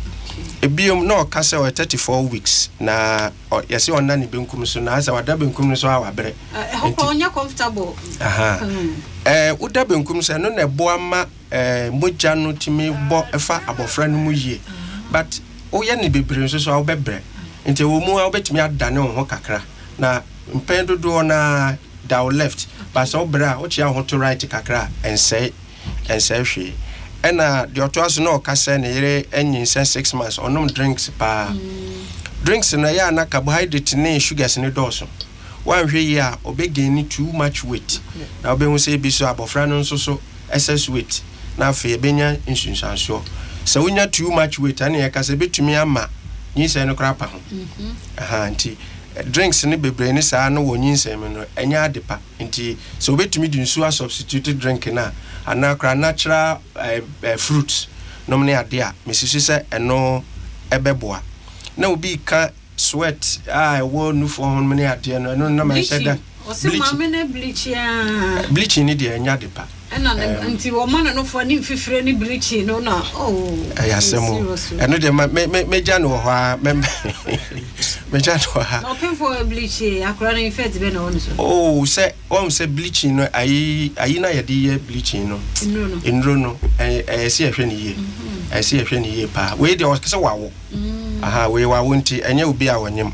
B: ebiom no ka se 34 weeks na yesi onna ne benkum so na asa wada benkum so awabre
A: hopo onya comfortable
B: uda benkum so no na bo ama moja no timi bo efa abofra no mu yie but oya ne bebre so so awbebre nti wo mu awbetimi adane ho kakra na mpendo do na down left but so bra o chia ho to right kakra and say and say hwe ena the otoaso no ka say ne yere Nyinsen 6 months onom drinks pa drinks na ya na carbohydrate ne sugars ne dose one hwe yi a obegani too much weight na obehu say bi so abofra no nso so excess weight na afa ebenya insunsanso so wonya too much weight ana ya ka say betumi ama Nyinsen no kra pa ho nti drinks ne bebre ne saa no wo Nyinsen me no enya adepa nti so betumi di nsu a substituted drink na ana kra natural fruits no me ade a mesisi se eno ebeboa na obi ka sweat wo nu for hon me ade no na ma se da bleach ni de enya adepa
A: Anti woman no for ni fifire ni bleaching no na
B: ayasemo eno de me ja no ho a me ja no ha
A: no pen for bleaching akura na infect be na won so
B: say bleaching no ayi na ye de bleaching no enro no se ehwe ni ye se ehwe ni ye pa we de o kese wawo we wawo nti enye obi a wonyem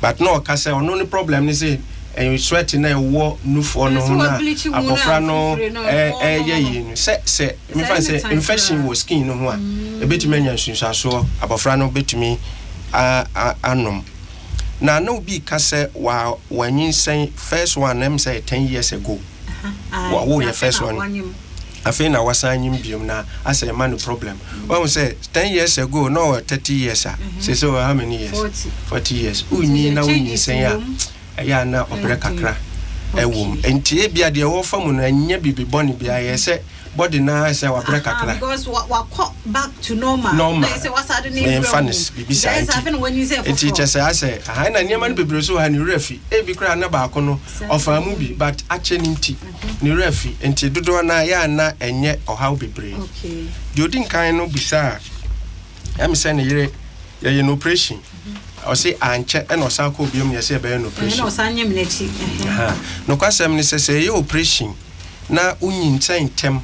B: but no ka say ono ni problem ni say and you sweat na wo nu for no na abofra no ye say me fan say infection was skin no ho a ebetimi anya nsunsaso abofra no betimi anom na no bi ka say wa Nyinsen first one em say 10 years ago wa wo your first one afi na wasanyim biom na asa man problem when say 10 years ago no 30 years say so how many years 40 years unyi na Nyinsen ya ya na obre kakra ewum enti e bia de wo famu na nya bibi boni bia ye se body na se wa bre kakra
A: because wa back to normal say what are the name
B: fanis bibi sa enti che se ase ha na niam no bebre so ha ni refi e bi kra na ba ko no ofa mu bi but ache ni nti ni refi enti dodo na ya na enye ohaw bebre
A: okay
B: di odin kan no bisa am say ne yere ye no operation o say anche e no san ko biom ye say be no operation
A: no san nyem nechi
B: no kwasem ni say ye operation na Nyinsen tem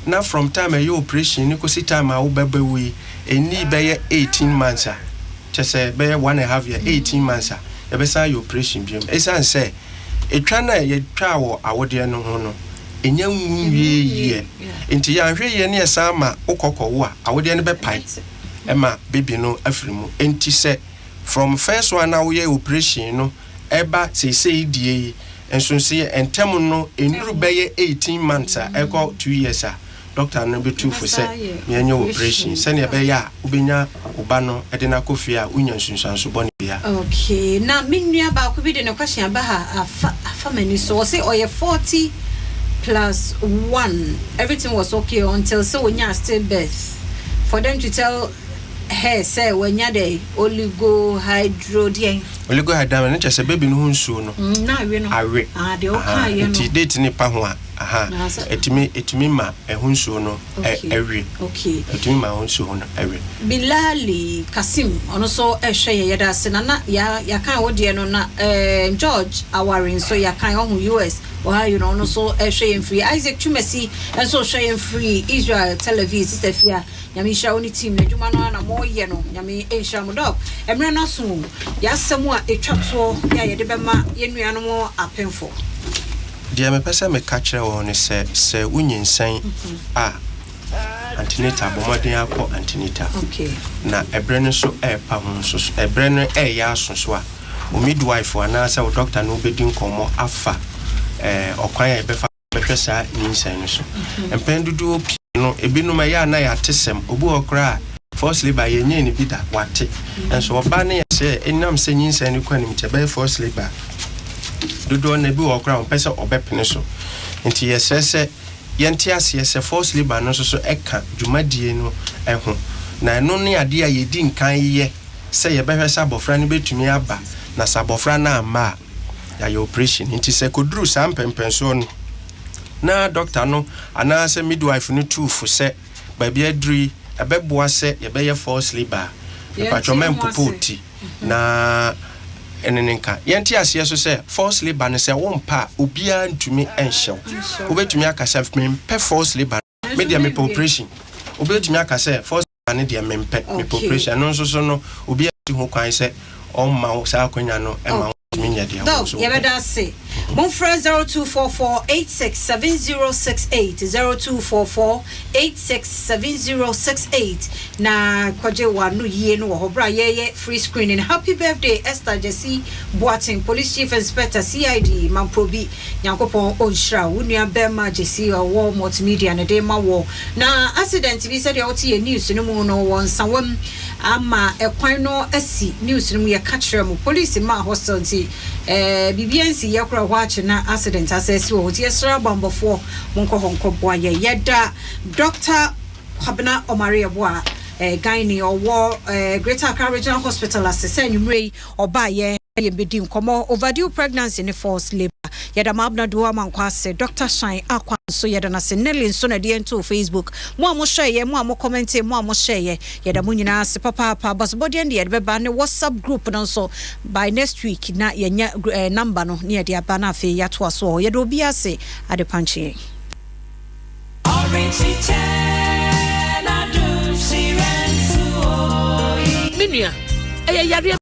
B: na from time ye operation ni ko si time a wo beba wi eni be ye 18 months a che say be 1.5 year 18 months a ye be say operation biom e san say etwa na ye twa wo awode no ho no enya nwunwie ye enti ya hwe ye ne ye san ma ukokko a awode no be pai ema baby no afrimu enti say from first one now we operation no eba say die enso say entem no enuru beye 18 months e go 2 years doctor no be too for say me anya operation say ne be ya ubenya uba no e de na kofi a unya nsunsanso bone bia
A: okay na menua ba ko bi de no question ba ha afa mani so say oye 40 plus 1 everything was okay until so when you still birth for them to tell hey say when you dey oligohydramine
B: ne chese baby no hunsuo no
A: na we no
B: awe
A: de o kan ye no
B: ti date ni pa ho a etimi ma ehunsuo no ewe
A: okay
B: etimi ma hunsuo no ewe
A: Bilali Kasim ono so ehwe ye yeda se na ya kan wo de no na George Awarin so ya kan ho US or you know ono so ehwe free Isaac Chumesi and so share free Israel television sister fia nyame sha oni team na dwuma no na mo ye no nyame ensha mo dog emre no so ya asemu a etwato ya ye de bema ye nuano mo apemfo
B: dia me pesa me ka kire wo ne se Nyinsen antenatal bomodin akọ antenatal
A: okay
B: na ebre no so pa ho so ebre no ya asoso a o midwife ana sa o doctor no bedin komo afa okwan ya befa behwe sa Nyinsen no so empendudu opi no ebinum ya na ya tesem obu okra firstly by ye nye ni bida wate enso oba ne se enam se Nyinsen ni kwanim te be firstly by dodo na bi okra on pese obepene so nti yesese yenti ase firstly by no so eka dwumadie no eho na eno ne ade a yedi nkan ye se ye behwe sa bofra ne betumi aba na sa bofra na ama ya ye operation nti se koduru sa mpempenso no na doctor no ana se midwife no too for se baby adri ebeboa se ye be ye false labor e patchomem popoti na enenenka yenti ase so se false labor ne se wompa obia ntumi enhyew obetumi akasa mempe false labor media me operation obetumi akasa false labor ne dia mempe me operation no so no obia ti ho kwan se o ma sa akonya no e ma minya dia
A: so ye beda se Monfra 0244867068 0244867068 na kwaje wanu yie no ho bra ye free screening. Happy birthday Esther Jesse Boating, Police Chief Inspector CID Mamprobi Nyankopon Onshra Unia Bema Jesse War Multimedia na de ma wo na accident bi said the news no mu no won sawam ama ekwan no asi news no mu ye catch mu police ma hostility BBNC yakura watch na accident assess wo tie sra bambofo monko honko boa ye yeda Dr. Kwabena Omare Boa gynae or Greater Accra Regional Hospital assess numre oba ye bedi nkomo overdue pregnancy in forced labor yada mabna duwa mankwase Dr. Shine akwa so yada na seneli nso na de nto Facebook mo amohwe ye mo amokommente mo amohwe ye yada munyina se papa bus body and yada beba ne WhatsApp group no so by next week na yenya number no ne yada aba na afi yato aso yada obi ase ade panche
C: Minua, yare